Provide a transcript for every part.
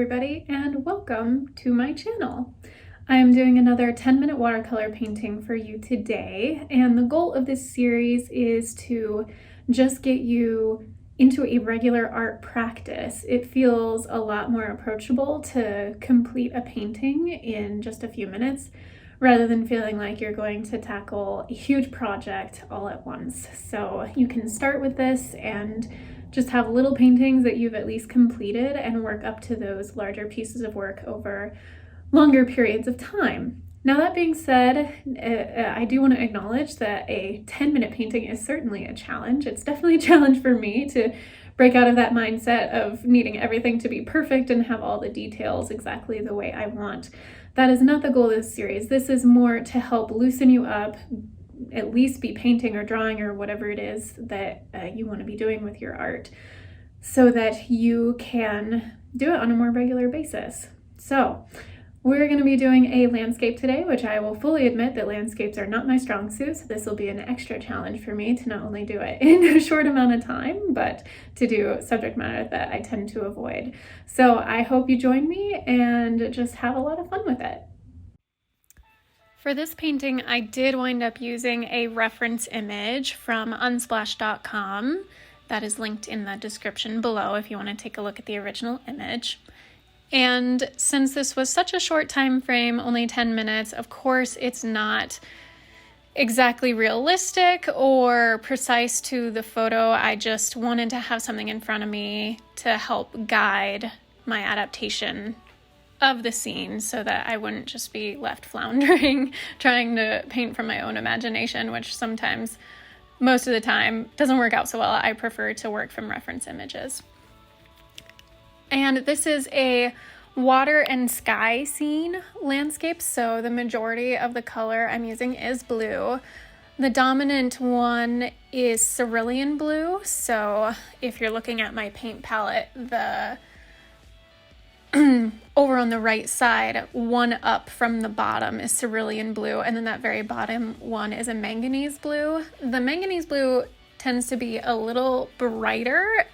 everybody, and welcome to my channel. I am doing another 10-minute watercolor painting for you today, and the goal of this series is to just get you into a regular art practice. It feels a lot more approachable to complete a painting in just a few minutes rather than feeling like you're going to tackle a huge project all at once. So you can start with this and just have little paintings that you've at least completed and work up to those larger pieces of work over longer periods of time. Now, that being said, I do want to acknowledge that a 10-minute painting is certainly a challenge. It's definitely a challenge for me to break out of that mindset of needing everything to be perfect and have all the details exactly the way I want. That is not the goal of this series. This is more to help loosen you up, at least be painting or drawing or whatever it is that you want to be doing with your art, so that you can do it on a more regular basis. So we're going to be doing a landscape today, which I will fully admit that landscapes are not my strong suit, so this will be an extra challenge for me to not only do it in a short amount of time, but to do subject matter that I tend to avoid. So I hope you join me and just have a lot of fun with it. For this painting, I did wind up using a reference image from unsplash.com. That is linked in the description below if you want to take a look at the original image. And since this was such a short time frame, only 10 minutes, of course it's not exactly realistic or precise to the photo. I just wanted to have something in front of me to help guide my adaptation of the scene so that I wouldn't just be left floundering trying to paint from my own imagination, which sometimes, most of the time, doesn't work out so well. I prefer to work from reference images. And this is a water and sky scene landscape, so the majority of the color I'm using is blue. The dominant one is cerulean blue, so if you're looking at my paint palette, the over on the right side, one up from the bottom is cerulean blue, and then that very bottom one is a manganese blue. The manganese blue tends to be a little brighter,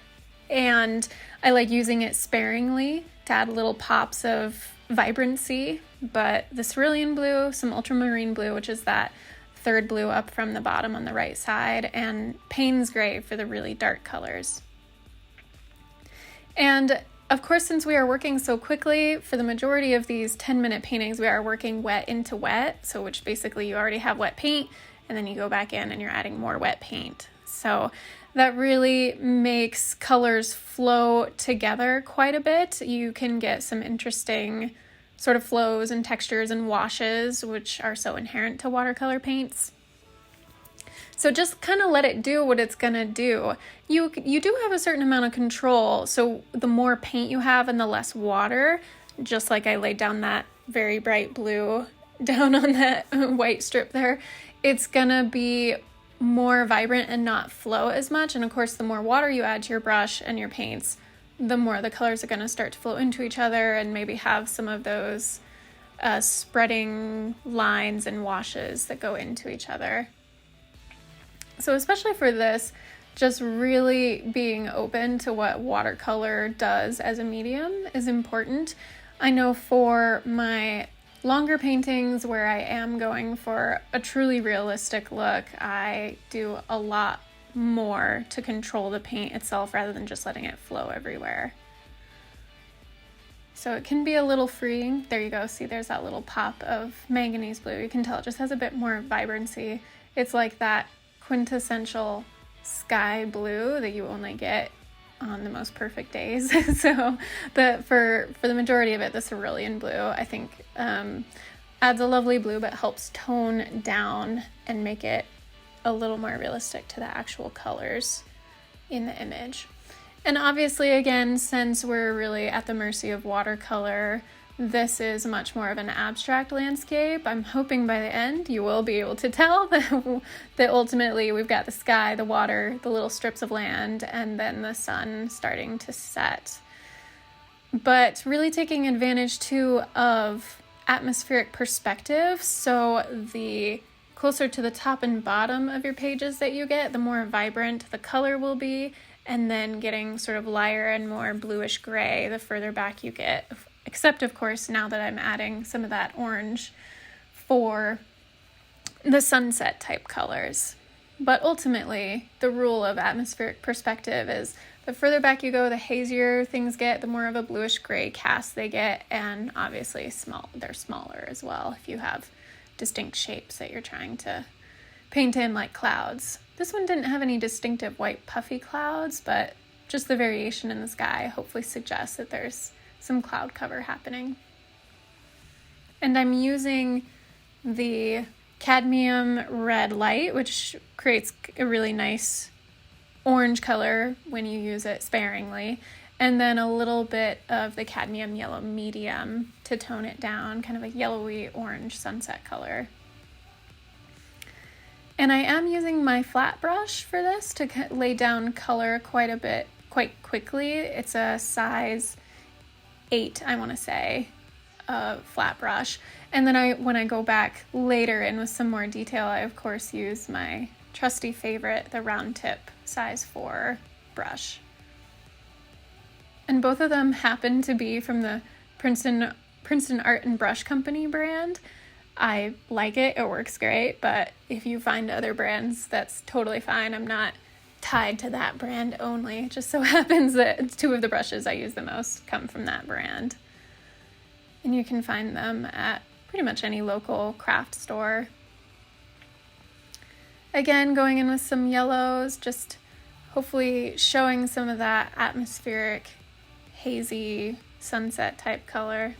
and I like using it sparingly to add little pops of vibrancy, but the cerulean blue, some ultramarine blue, which is that third blue up from the bottom on the right side, and Payne's gray for the really dark colors. And of course, since we are working so quickly, for the majority of these 10-minute paintings, we are working wet into wet, so which basically you already have wet paint, and then you go back in and you're adding more wet paint. So that really makes colors flow together quite a bit. You can get some interesting sort of flows and textures and washes, which are so inherent to watercolor paints. So just kind of let it do what it's gonna do. You do have a certain amount of control, so the more paint you have and the less water, just like I laid down that very bright blue down on that white strip there, it's gonna be more vibrant and not flow as much. And of course, the more water you add to your brush and your paints, the more the colors are gonna start to flow into each other and maybe have some of those spreading lines and washes that go into each other. So especially for this, just really being open to what watercolor does as a medium is important. I know for my longer paintings where I am going for a truly realistic look, I do a lot more to control the paint itself rather than just letting it flow everywhere. So it can be a little freeing. There you go, see there's that little pop of manganese blue. You can tell it just has a bit more vibrancy. It's like that quintessential sky blue that you only get on the most perfect days. So for the majority of it, the cerulean blue, I think, adds a lovely blue, but helps tone down and make it a little more realistic to the actual colors in the image. And obviously, again, since we're really at the mercy of watercolor, this is much more of an abstract landscape. I'm hoping by the end you will be able to tell that ultimately we've got the sky, the water, the little strips of land, and then the sun starting to set. But really taking advantage too of atmospheric perspective, so the closer to the top and bottom of your pages that you get, the more vibrant the color will be, and then getting sort of lighter and more bluish gray the further back you get, except of course now that I'm adding some of that orange for the sunset type colors. But ultimately, the rule of atmospheric perspective is the further back you go, the hazier things get, the more of a bluish gray cast they get, and obviously they're smaller as well if you have distinct shapes that you're trying to paint in, like clouds. This one didn't have any distinctive white puffy clouds, but just the variation in the sky hopefully suggests that there's some cloud cover happening. And I'm using the cadmium red light, which creates a really nice orange color when you use it sparingly, and then a little bit of the cadmium yellow medium to tone it down, kind of a yellowy orange sunset color. And I am using my flat brush for this to lay down color quite quickly. It's a size 8, I want to say, flat brush. And then when I go back later in with some more detail, I of course use my trusty favorite, the round tip size 4 brush. And both of them happen to be from the Princeton Art Brush Company brand. I like it, it works great, but if you find other brands, that's totally fine. I'm not tied to that brand only. It just so happens that 2 of the brushes I use the most come from that brand. And you can find them at pretty much any local craft store. Again, going in with some yellows, just hopefully showing some of that atmospheric, hazy, sunset type color.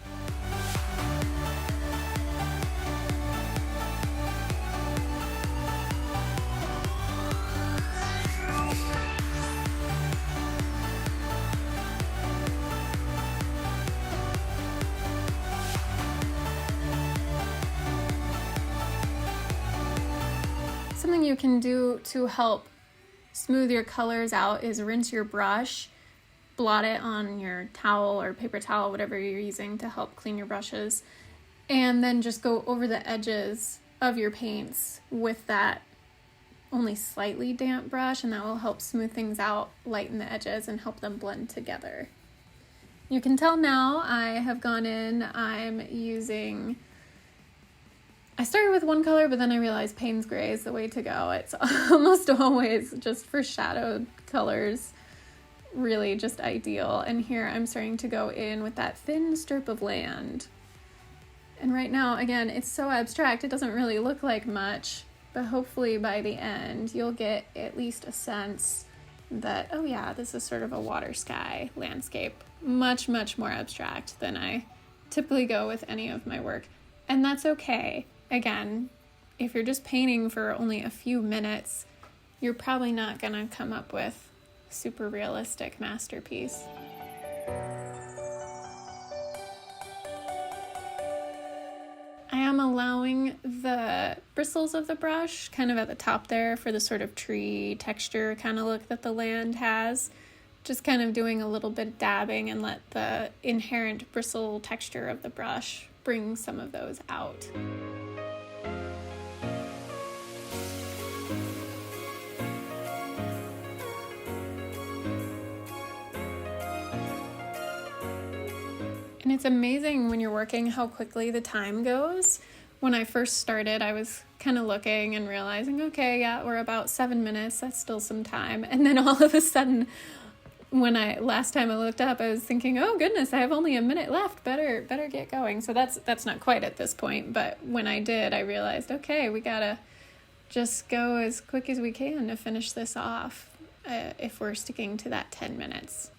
Something you can do to help smooth your colors out is rinse your brush, blot it on your towel or paper towel, whatever you're using to help clean your brushes, and then just go over the edges of your paints with that only slightly damp brush, and that will help smooth things out, lighten the edges, and help them blend together. You can tell now I have gone in, I started with one color, but then I realized Payne's Gray is the way to go. It's almost always just for shadowed colors, really just ideal. And here I'm starting to go in with that thin strip of land. And right now, again, it's so abstract, it doesn't really look like much, but hopefully by the end, you'll get at least a sense that, oh yeah, this is sort of a water sky landscape. Much, much more abstract than I typically go with any of my work. And that's okay. Again, if you're just painting for only a few minutes, you're probably not going to come up with a super realistic masterpiece. I am allowing the bristles of the brush kind of at the top there for the sort of tree texture kind of look that the land has. Just kind of doing a little bit of dabbing and let the inherent bristle texture of the brush bring some of those out. And it's amazing when you're working how quickly the time goes. When I first started, I was kind of looking and realizing, okay, yeah, we're about 7 minutes. That's still some time. And then all of a sudden, last time I looked up, I was thinking, oh goodness, I have only a minute left. Better get going. So that's not quite at this point. But when I did, I realized, okay, we gotta just go as quick as we can to finish this off if we're sticking to that 10 minutes.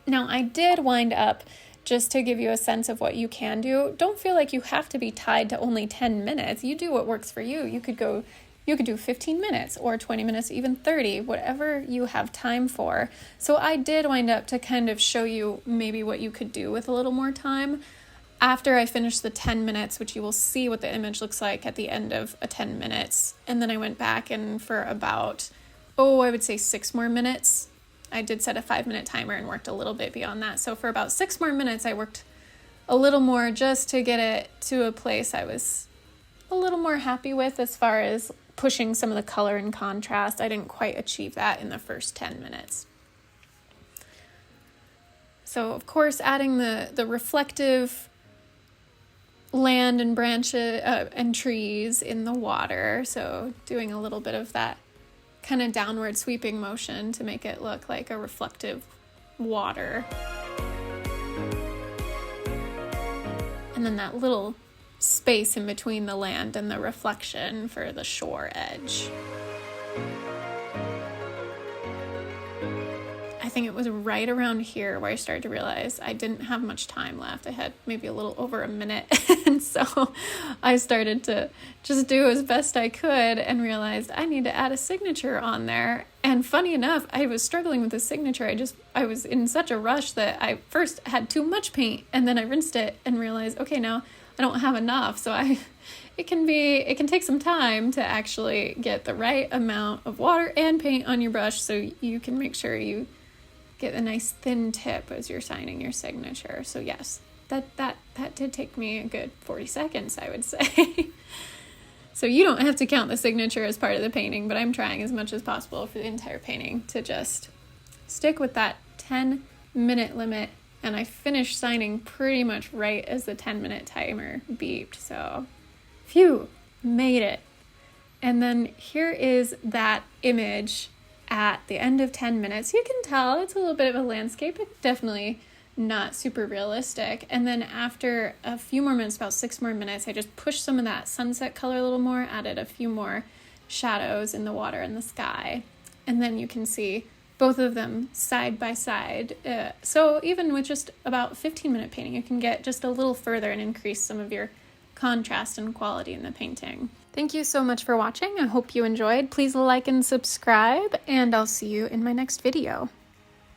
Now, I did wind up, just to give you a sense of what you can do, don't feel like you have to be tied to only 10 minutes. You do what works for you. You could do 15 minutes or 20 minutes, even 30, whatever you have time for. So I did wind up to kind of show you maybe what you could do with a little more time. After I finished the 10 minutes, which you will see what the image looks like at the end of a 10 minutes. And then I went back and for about, I would say 6 more minutes. I did set a 5-minute timer and worked a little bit beyond that. So for about 6 more minutes, I worked a little more just to get it to a place I was a little more happy with as far as pushing some of the color and contrast. I didn't quite achieve that in the first 10 minutes. So of course, adding the reflective land and branches and trees in the water. So doing a little bit of that kind of downward sweeping motion to make it look like a reflective water. And then that little space in between the land and the reflection for the shore edge. I think it was right around here where I started to realize I didn't have much time left. I had maybe a little over a minute. And so I started to just do as best I could and realized I need to add a signature on there. And funny enough, I was struggling with the signature. I was in such a rush that I first had too much paint, and then I rinsed it and realized, okay, now I don't have enough. So it can take some time to actually get the right amount of water and paint on your brush so you can make sure you get a nice thin tip as you're signing your signature. So yes, that did take me a good 40 seconds, I would say. So you don't have to count the signature as part of the painting, but I'm trying as much as possible for the entire painting to just stick with that 10-minute limit. And I finished signing pretty much right as the 10-minute timer beeped. So, phew, made it. And then here is that image at the end of 10 minutes. You can tell it's a little bit of a landscape. It's definitely not super realistic. And then after a few more minutes, about 6 more minutes, I just pushed some of that sunset color a little more, added a few more shadows in the water and the sky. And then you can see both of them side by side. So even with just about 15-minute painting, you can get just a little further and increase some of your contrast and quality in the painting. Thank you so much for watching. I hope you enjoyed. Please like and subscribe, and I'll see you in my next video.